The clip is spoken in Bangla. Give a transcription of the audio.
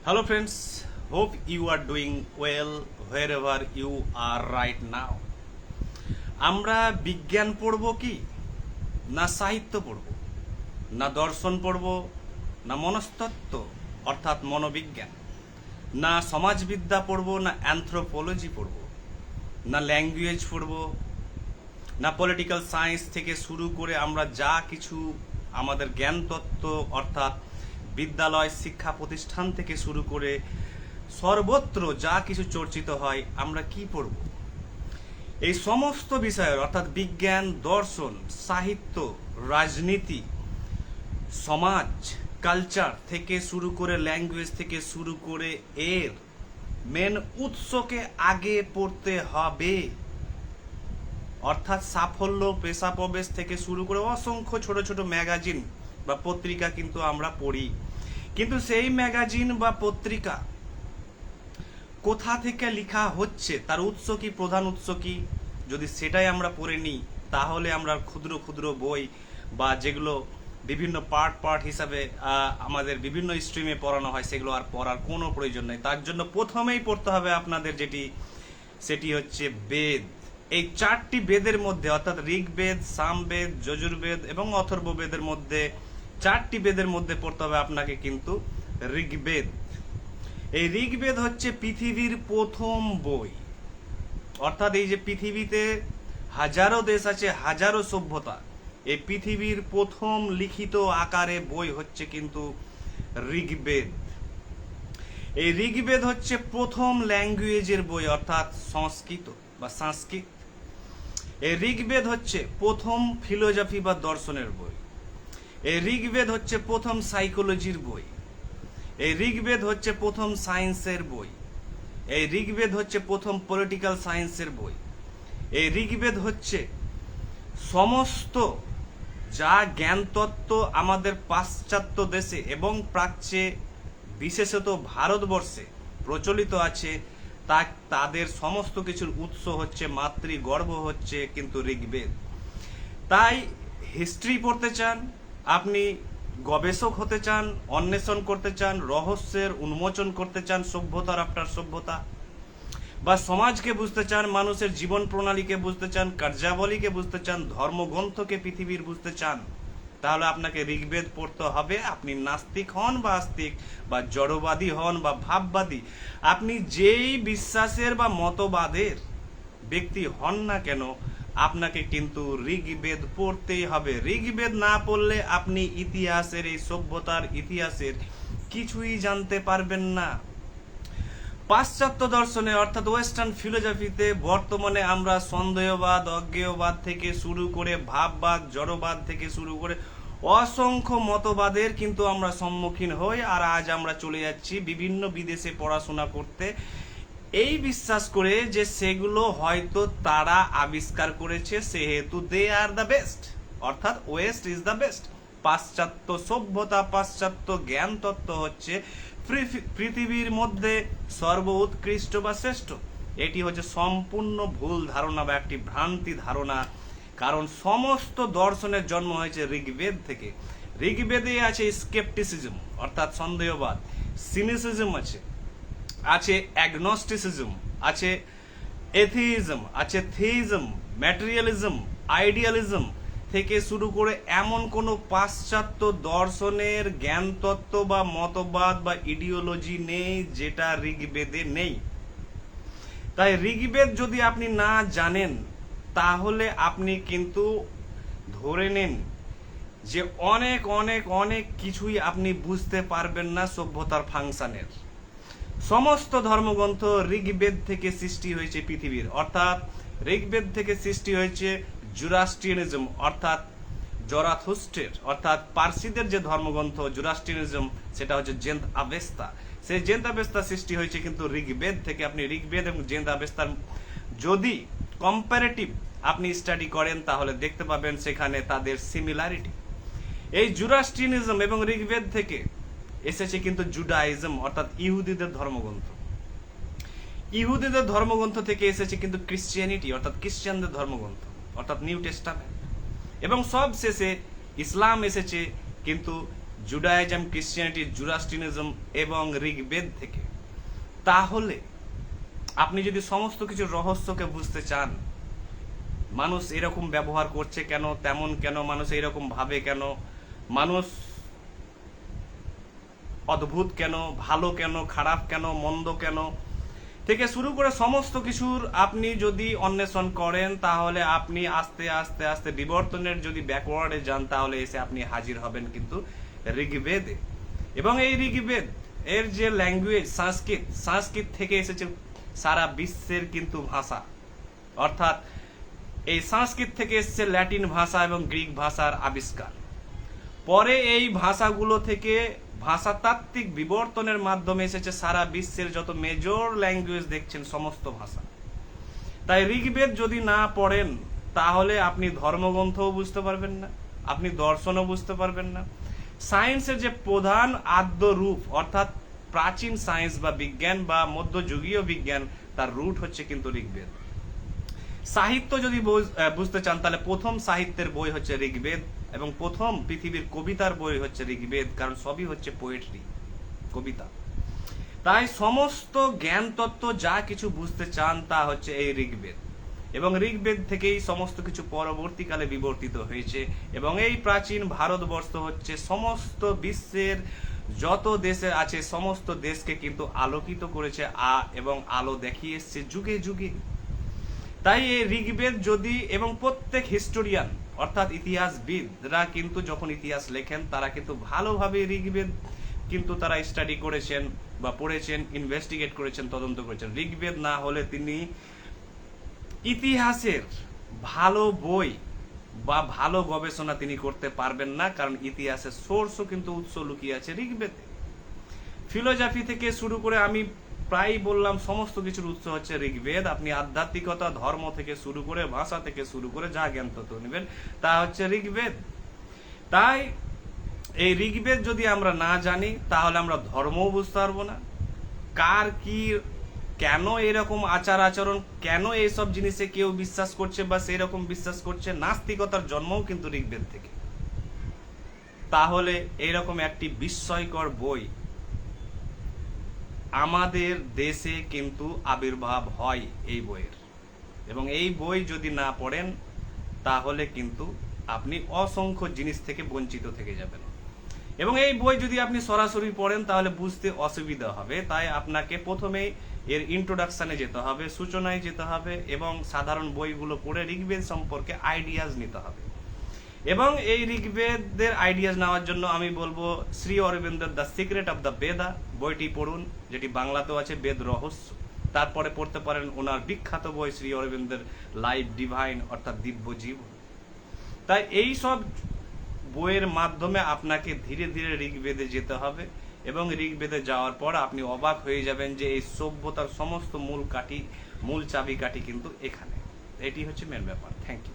Hello friends, hope you are doing well wherever you are right now. আমরা বিজ্ঞান পড়ব কি না সাহিত্য পড়ব না দর্শন পড়ব না মনস্তত্ত্ব অর্থাৎ মনোবিজ্ঞান না সমাজবিদ্যা পড়ব না অ্যানথ্রোপোলজি পড়ব না ল্যাঙ্গুয়েজ পড়ব না পলিটিক্যাল সায়েন্স থেকে শুরু করে আমরা যা কিছু আমাদের জ্ঞান তত্ত্ব অর্থাৎ বিদ্যালয় শিক্ষা প্রতিষ্ঠান থেকে শুরু করে সর্বত্র যা কিছু চর্চিত হয় আমরা কি পড়ব। এই সমস্ত বিষয়ের অর্থাৎ বিজ্ঞান, দর্শন, সাহিত্য, রাজনীতি, সমাজ, কালচার থেকে শুরু করে ল্যাঙ্গুয়েজ থেকে শুরু করে এর মেন উৎসকে আগে পড়তে হবে। অর্থাৎ সাফল্য, পেশা প্রবেশ থেকে শুরু করে অসংখ্য ছোট ছোট ম্যাগাজিন বা পত্রিকা কিন্তু আমরা পড়ি, কিন্তু সেই ম্যাগাজিন বা পত্রিকা কোথা থেকে লেখা হচ্ছে, তার উৎস কি, প্রধান উৎস কি, যদি সেটাই আমরা পড়ে নিই তাহলে আমরা ক্ষুদ্র ক্ষুদ্র বই বা যেগুলো বিভিন্ন পার্ট পার্ট হিসাবে আমাদের বিভিন্ন স্ট্রিমে পড়ানো হয় সেগুলো আর পড়ার কোনো প্রয়োজন নেই। তার জন্য প্রথমেই পড়তে হবে আপনাদের সেটি হচ্ছে বেদ। এই চারটি বেদের মধ্যে অর্থাৎ ঋগ্বেদ, সামবেদ, যজুর্বেদ এবং অথর্ববেদের মধ্যে চারটি বেদের মধ্যে পড়তে হবে আপনাকে কিন্তু ঋগ্বেদ। এই ঋগ্বেদ হচ্ছে পৃথিবীর প্রথম বই। অর্থাৎ এই যে পৃথিবীতে হাজারো দেশ আছে, হাজারো সভ্যতা, এই পৃথিবীর প্রথম লিখিত আকারে বই হচ্ছে কিন্তু ঋগ্বেদ। এই ঋগ্বেদ হচ্ছে প্রথম ল্যাঙ্গুয়েজের বই অর্থাৎ সংস্কৃত বা সংস্কৃত। এই ঋগ্বেদ হচ্ছে প্রথম ফিলোসফি বা দর্শনের বই। এই ঋগ্বেদ হচ্ছে প্রথম সাইকোলজির বই। এই ঋগ্বেদ হচ্ছে প্রথম সায়েন্সের বই। এই ঋগ্বেদ হচ্ছে প্রথম পলিটিক্যাল সায়েন্সের বই। এই ঋগ্বেদ হচ্ছে সমস্ত যা জ্ঞান তত্ত্ব আমাদের পাশ্চাত্য দেশে এবং প্রাচ্যে বিশেষত ভারতবর্ষে প্রচলিত আছে তাদের সমস্ত কিছুর উৎস হচ্ছে, মাতৃগর্ভ হচ্ছে কিন্তু ঋগ্বেদ। তাই হিস্ট্রি পড়তে চান, আপনি গবেষক হতে চান, অন্বেষণ করতে চান, রহস্যের উন্মোচন করতে চান সভ্যতার আফটার সভ্যতা, বা সমাজকে বুঝতে চান, মানুষের জীবন প্রণালীকে বুঝতে চান, কার্যাবলীকে বুঝতে চান, ধর্মগ্রন্থকে পৃথিবীর বুঝতে চান, তাহলে আপনাকে ঋগ্বেদ পড়তে হবে। আপনি নাস্তিক হন বা আস্তিক বা জড়বাদী হন বা ভাববাদী, আপনি যেই বিশ্বাসের বা মতবাদের ব্যক্তি হন না কেন, আপনাকে কিন্তু ঋগ্বেদ পড়তেই হবে। ঋগ্বেদ না পড়লে আপনি ইতিহাসের, এই সভ্যতার ইতিহাসের কিছুই জানতে পারবেন না। পাশ্চাত্য দর্শনে অর্থাৎ ওয়েস্টার্ন ফিলোসফিতে বর্তমানে আমরা সন্দেহবাদ, অজ্ঞেয়বাদ থেকে শুরু করে ভাববাদ, জড়বাদ থেকে শুরু করে অসংখ্য মতবাদের কিন্তু আমরা সম্মুখীন হই। আর আজ আমরা চলে যাচ্ছি বিভিন্ন বিদেশে পড়াশোনা করতে, এই বিশ্বাস করে যে সেগুলো হয়তো তারা আবিষ্কার করেছে, সেহেতু দে আর দ্য বেস্ট, অর্থাৎ ওয়েস্ট ইজ দ্য বেস্ট। পাশ্চাত্য সভ্যতা, পাশ্চাত্য জ্ঞান তত্ত্ব হচ্ছে পৃথিবীর মধ্যে সর্বোৎকৃষ্ট বা শ্রেষ্ঠ। এটি হচ্ছে সম্পূর্ণ ভুল ধারণা বা একটি ভ্রান্তি ধারণা, কারণ সমস্ত দর্শনের জন্ম হয়েছে ঋগ্বেদ থেকে। ঋগ্বেদে আছে স্কেপটিসিজম অর্থাৎ সন্দেহবাদ, সিনিসিজম আছে অ্যাগনস্টিসিজম, আছে এথিইজম, আছে থিইজম, ম্যাটেরিয়ালিজম, আইডিয়ালিজম থেকে শুরু করে এমন কোনো পাশ্চাত্য দর্শনের জ্ঞান তত্ত্ব বা মতবাদ বা ইডিওলজি নেই যেটা ঋগ্বেদে নেই। তাই ঋগ্বেদ যদি আপনি না জানেন তাহলে আপনি কিন্তু ধরে নেন যে অনেক অনেক অনেক কিছুই আপনি বুঝতে পারবেন না সভ্যতার ফাংশনের। সমস্ত ধর্মগ্রন্থ ঋগ্বেদ থেকে সৃষ্টি হয়েছে পৃথিবীর, অর্থাৎ ঋগ্বেদ থেকে সৃষ্টি হয়েছে জুরাস্ট্রিয়ানিজম অর্থাৎ জরাথুস্ট্রের অর্থাৎ পার্সিদের যে ধর্মগ্রন্থ জুরাস্ট্রিয়ানিজম, সেটা হচ্ছে জেন্দ আবেস্তা। সেই জেন্দ আবেস্তা সৃষ্টি হয়েছে কিন্তু ঋগ্বেদ থেকে। আপনি ঋগ্বেদ এবং জেন্দ আবেস্তার যদি কম্পারেটিভ আপনি স্টাডি করেন তাহলে দেখতে পাবেন সেখানে তাদের সিমিলারিটি। এই জুরাস্ট্রিয়ানিজম এবং ঋগ্বেদ থেকে এসেছে কিন্তু জুডাইজম অর্থাৎ ইহুদিদের ধর্মগ্রন্থ। ইহুদিদের ধর্মগ্রন্থ থেকে এসেছে কিন্তু ক্রিশ্চিয়ানিটি অর্থাৎ খ্রিস্টানদের ধর্মগ্রন্থ অর্থাৎ নিউ টেস্টামেন্ট। এবং সব শেষে ইসলাম এসেছে কিন্তু জুডাইজম, ক্রিশ্চিয়ানিটি, জুরাস্ট্রিনিজম এবং ঋগ্বেদ থেকে। তাহলে আপনি যদি সমস্ত কিছুর রহস্যকে বুঝতে চান, মানুষ এরকম ব্যবহার করছে কেন, তেমন কেন, মানুষ এরকম ভাবে কেন, মানুষ অদ্ভুত কেন, ভালো কেন, খারাপ কেন, মন্দ কেন থেকে শুরু করে সমস্ত কিছুর আপনি যদি অন্বেষণ করেন, তাহলে আপনি আস্তে আস্তে আস্তে বিবর্তনের যদি ব্যাকওয়ার্ডে যান, তাহলে এসে আপনি হাজির হবেন কিন্তু ঋগ্বেদে। এবং এই ঋগ্বেদ এর যে ল্যাঙ্গুয়েজ সংস্কৃত থেকে এসেছে সারা বিশ্বের কিন্তু ভাষা, অর্থাৎ এই সংস্কৃত থেকে এসেছে ল্যাটিন ভাষা এবং গ্রিক ভাষার আবিষ্কার। পরে এই ভাষাগুলো থেকে ভাষাতাত্ত্বিক বিবর্তনের মাধ্যমে এসেছে সারা বিশ্বের যত মেজর ল্যাঙ্গুয়েজ দেখছেন সমস্ত ভাষা। তাই ঋগ্বেদ যদি না পড়েন, তাহলে আপনি ধর্মগ্রন্থও বুঝতে পারবেন না, আপনি দর্শনও বুঝতে পারবেন না। সায়েন্সের যে প্রধান আদ্য রূপ, অর্থাৎ প্রাচীন সায়েন্স বা বিজ্ঞান বা মধ্যযুগীয় বিজ্ঞান, তার রুট হচ্ছে কিন্তু ঋগ্বেদ। সাহিত্য যদি বুঝতে চান, তাহলে প্রথম সাহিত্যের বই হচ্ছে ঋগ্বেদ এবং প্রথম পৃথিবীর কবিতার বই হচ্ছে ঋগ্বেদ, কারণ সবই হচ্ছে পোয়েট্রি, কবিতা। তাই সমস্ত জ্ঞান তত্ত্ব যা কিছু বুঝতে চান তা হচ্ছে এই ঋগ্বেদ, এবং ঋগ্বেদ থেকেই সমস্ত কিছু পরবর্তীকালে বিবর্তিত হয়েছে। এবং এই প্রাচীন ভারতবর্ষ হচ্ছে সমস্ত বিশ্বের যত দেশে আছে সমস্ত দেশকে কিন্তু আলোকিত করেছে এবং আলো দেখিয়ে এসছে যুগে যুগে। তাই এই ঋগ্বেদ যদি, এবং প্রত্যেক হিস্টোরিয়ান অর্থাৎ ইতিহাসবিদরা কিন্তু যখন ইতিহাস লেখেন, তারা কিন্তু ভালোভাবে ঋগ্বেদ কিন্তু তারা স্টাডি করেছেন বা পড়েছেন, ইনভেস্টিগেট করেছেন, তদন্ত করেছেন। ঋগ্বেদ না হলে তিনি ইতিহাসের ভালো বই বা ভালো গবেষণা তিনি করতে পারবেন না, কারণ ইতিহাসের সোর্সও কিন্তু উৎস লুকিয়ে আছে ঋগ্বেদে। ফিলোসফি থেকে শুরু করে আমি প্রায় বললাম সমস্ত কিছুর উৎস হচ্ছে ঋগ্বেদ। আপনি আধ্যাত্মিকতা, ধর্ম থেকে শুরু করে, ভাষা থেকে শুরু করে যা জ্ঞান তত্ত্ব নেবেন তা হচ্ছে ঋগ্বেদ। তাই এই ঋগ্বেদ যদি আমরা না জানি, তাহলে আমরা ধর্মও বুঝতে পারবো না, কার কি কেন এরকম আচার আচরণ, কেন এইসব জিনিসে কেউ বিশ্বাস করছে বা সেই রকম বিশ্বাস করছে। নাস্তিকতার জন্মও কিন্তু ঋগ্বেদ থেকে। তাহলে এইরকম একটি বিস্ময়কর বই আমাদের দেশে কিন্তু আবির্ভাব হয় এই বইয়ের, এবং এই বই যদি না পড়েন, তাহলে কিন্তু আপনি অসংখ্য জিনিস থেকে বঞ্চিত থেকে যাবেন। এবং এই বই যদি আপনি সরাসরি পড়েন, তাহলে বুঝতে অসুবিধা হবে। তাই আপনাকে প্রথমেই এর ইন্ট্রোডাকশনে যেতে হবে, সূচনায় যেতে হবে, এবং সাধারণ বইগুলো পড়ে ঋগ্বেদ সম্পর্কে আইডিয়াজ নিতে হবে। এবং এই ঋগ্বেদের আইডিয়াজ নেওয়ার জন্য আমি বলবো শ্রী অরবিন্দের দ্য সিক্রেট অফ দ্য বেদা বইটি পড়ুন, যেটি বাংলাতেও আছে, বেদ রহস্য। তারপরে পড়তে পারেন ওনার বিখ্যাত বই শ্রী অরবিন্দের লাইফ ডিভাইন, অর্থাৎ দিব্য জীবন। তাই এই সব বইয়ের মাধ্যমে আপনাকে ধীরে ধীরে ঋগ্বেদে যেতে হবে, এবং ঋগ্বেদে যাওয়ার পর আপনি অবাক হয়ে যাবেন যে এই সভ্যতার সমস্ত মূল চাবিকাঠি কিন্তু এখানে। এটি হচ্ছে মেন ব্যাপার। Thank you.